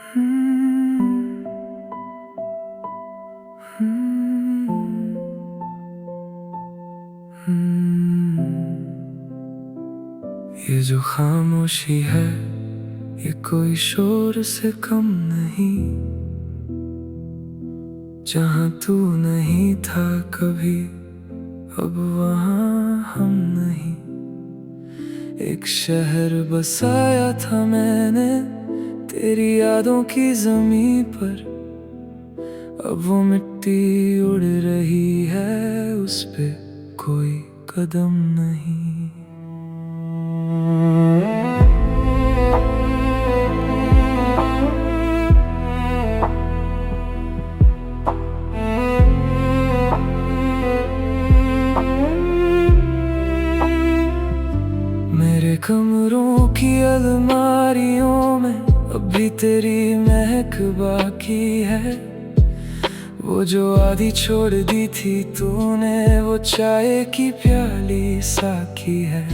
हम्म, ये जो खामोशी है ये कोई शोर से कम नहीं। जहाँ तू नहीं था कभी अब वहाँ हम नहीं। एक शहर बसाया था मैंने तेरी यादों की ज़मीं पर। अब वो मिट्टी उड़ रही है उस पे कोई कदम नहीं। मेरे कमरों की अलमारियों में अभी तेरी महक बाकी है। वो जो आधी छोड़ दी थी तूने वो चाय की प्याली साकी है।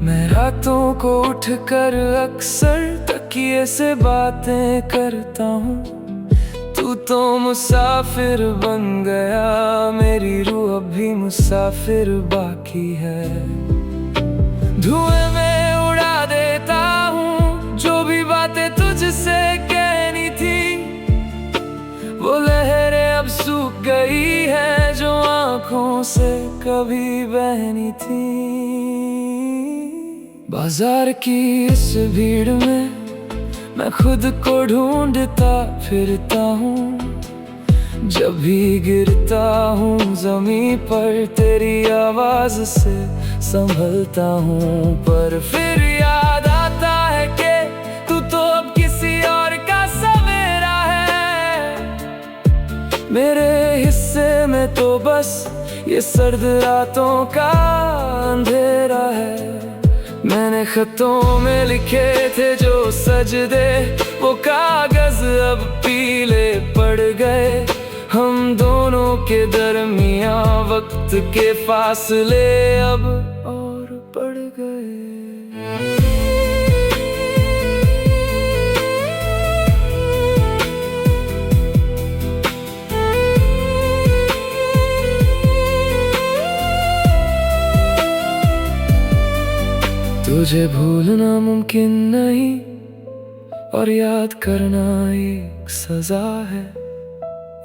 मैं रातों को उठकर अक्सर तकिए से बातें करता हूँ। तू तो मुसाफिर बन गया मेरी रूह अब भी मुसाफिर बाकी है। धुएं में उड़ा देता हूँ जो भी बातें तुझसे कहनी थी। वो लहरें अब सूख गई है जो आँखों से कभी बहनी थी। बाजार की इस भीड़ में मैं खुद को ढूंढता फिरता हूँ। जब भी गिरता हूँ ज़मीं पर तेरी आवाज़ से संभलता हूँ। पर फिर याद आता है कि तू तो अब किसी और का सवेरा है। मेरे हिस्से में तो बस ये सर्द रातों का अंधेरा है। मैंने खतों में लिखे थे जो सजदे वो कागज अब पीले पड़ गए। हम दोनों के दरमियां वक्त के फासले अब और बढ़ गए। तुझे भूलना मुमकिन नहीं और याद करना एक सजा है।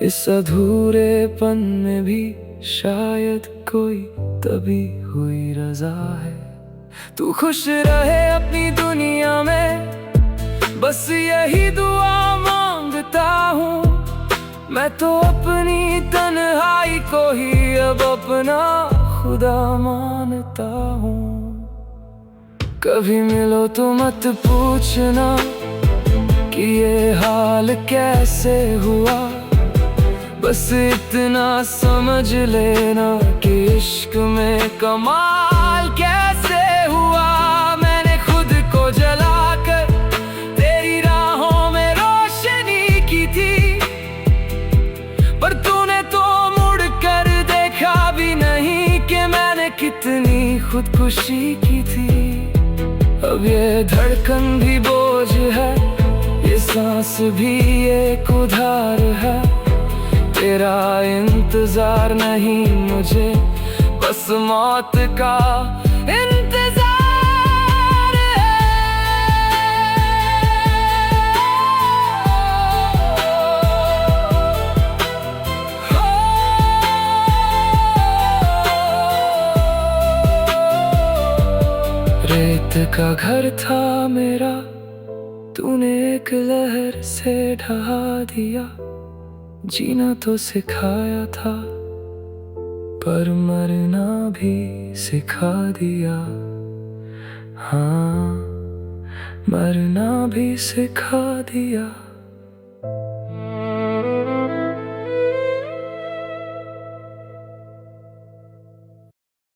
इस अधूरेपन में भी शायद कोई तभी हुई रजा है। तू खुश रहे अपनी दुनिया में बस यही दुआ मांगता हूँ। मैं तो अपनी तन्हाई को ही अब अपना खुदा मानता हूँ। कभी मिलो तो मत पूछना कि ये हाल कैसे हुआ। बस इतना समझ लेना कि इश्क में कमाल कैसे हुआ। मैंने खुद को जलाकर तेरी राहों में रोशनी की थी। पर तूने तो मुड़ कर देखा भी नहीं कि मैंने कितनी खुदकुशी की थी। अब ये धड़कन भी बोझ है ये सांस भी एक उधार है। तेरा इंतजार नहीं मुझे बस मौत का इंतजार है। रेत का घर था मेरा तूने एक लहर से ढहा दिया। जीना तो सिखाया था पर मरना भी सिखा दिया। हाँ मरना भी सिखा दिया।